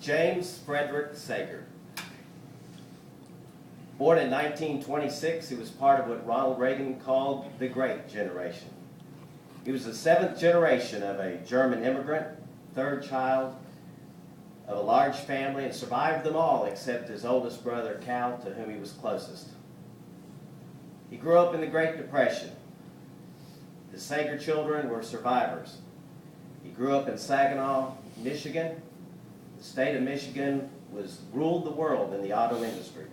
James Frederick Sager. Born in 1926, he was part of what Ronald Reagan called the Great Generation. He was the seventh generation of a German immigrant, third child of a large family, and survived them all except his oldest brother, Cal, to whom he was closest. He grew up in the Great Depression. The Sager children were survivors. He grew up in Saginaw, Michigan. The state of Michigan ruled the world in the auto industry,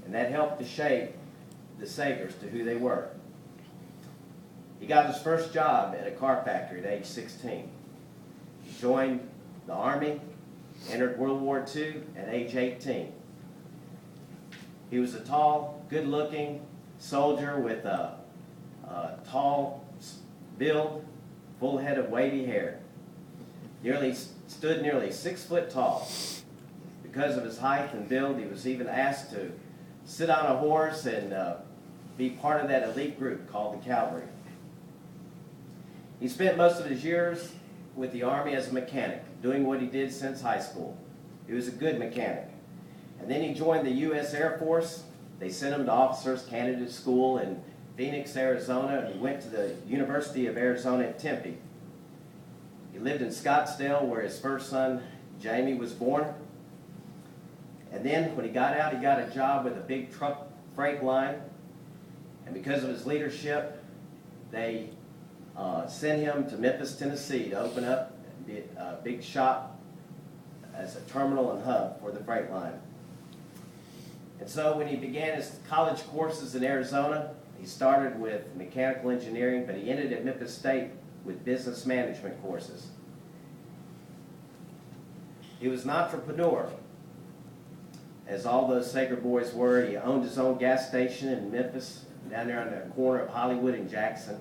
and that helped to shape the Sagers to who they were. He got his first job at a car factory at age 16. He joined the Army, entered World War II at age 18. He was a tall, good-looking soldier with a tall build, full head of wavy hair. Stood nearly 6 foot tall. Because of his height and build, he was even asked to sit on a horse and be part of that elite group called the cavalry. He spent most of his years with the Army as a mechanic, doing what he did since high school. He was a good mechanic. And then he joined the U.S. Air Force. They sent him to Officers Candidate School in Phoenix, Arizona. He went to the University of Arizona at Tempe. He lived in Scottsdale, where his first son, Jamie, was born. And then when he got out, he got a job with a big truck freight line. And because of his leadership, they sent him to Memphis, Tennessee to open up a big shop as a terminal and hub for the freight line. And so when he began his college courses in Arizona, he started with mechanical engineering, but he ended at Memphis State with business management courses. He was an entrepreneur, as all those Sager boys were. He owned his own gas station in Memphis, down there on the corner of Hollywood and Jackson.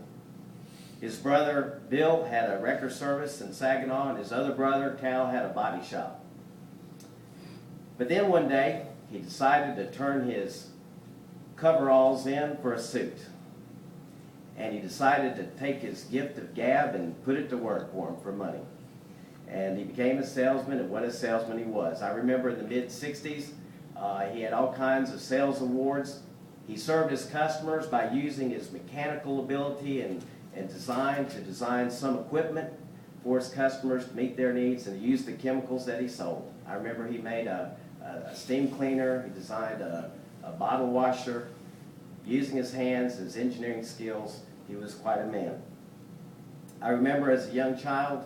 His brother, Bill, had a record service in Saginaw, and his other brother, Cal, had a body shop. But then one day, he decided to turn his coveralls in for a suit. And he decided to take his gift of gab and put it to work for him for money. And he became a salesman, and what a salesman he was. I remember in the mid-'60s, he had all kinds of sales awards. He served his customers by using his mechanical ability and design to design some equipment for his customers to meet their needs and to use the chemicals that he sold. I remember he made a steam cleaner. He designed a bottle washer. Using his hands, his engineering skills, he was quite a man. I remember as a young child,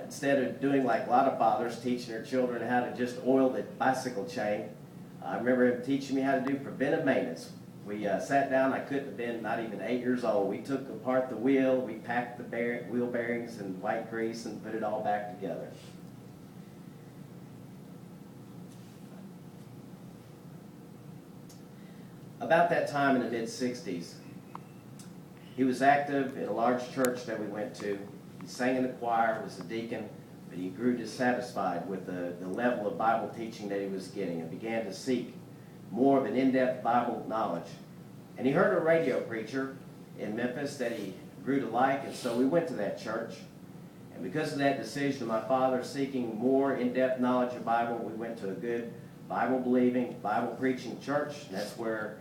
instead of doing like a lot of fathers, teaching their children how to just oil the bicycle chain, I remember him teaching me how to do preventive maintenance. We sat down. I couldn't have been not even 8 years old. We took apart the wheel, we packed the wheel bearings in white grease and put it all back together. About that time in the mid-'60s, he was active in a large church that we went to. He sang in the choir, was a deacon, but he grew dissatisfied with the level of Bible teaching that he was getting and began to seek more of an in-depth Bible knowledge. And he heard a radio preacher in Memphis that he grew to like, and so we went to that church. And because of that decision of my father seeking more in-depth knowledge of Bible, we went to a good Bible-believing, Bible-preaching church, and that's where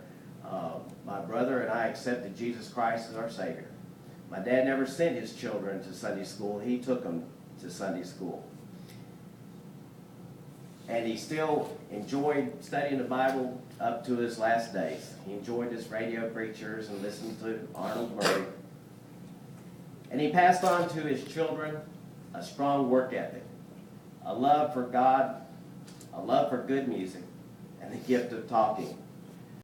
my brother and I accepted Jesus Christ as our Savior. My dad never sent his children to Sunday school. He took them to Sunday school. And he still enjoyed studying the Bible up to his last days. He enjoyed his radio preachers and listened to Arnold Murray. And he passed on to his children a strong work ethic, a love for God, a love for good music, and the gift of talking.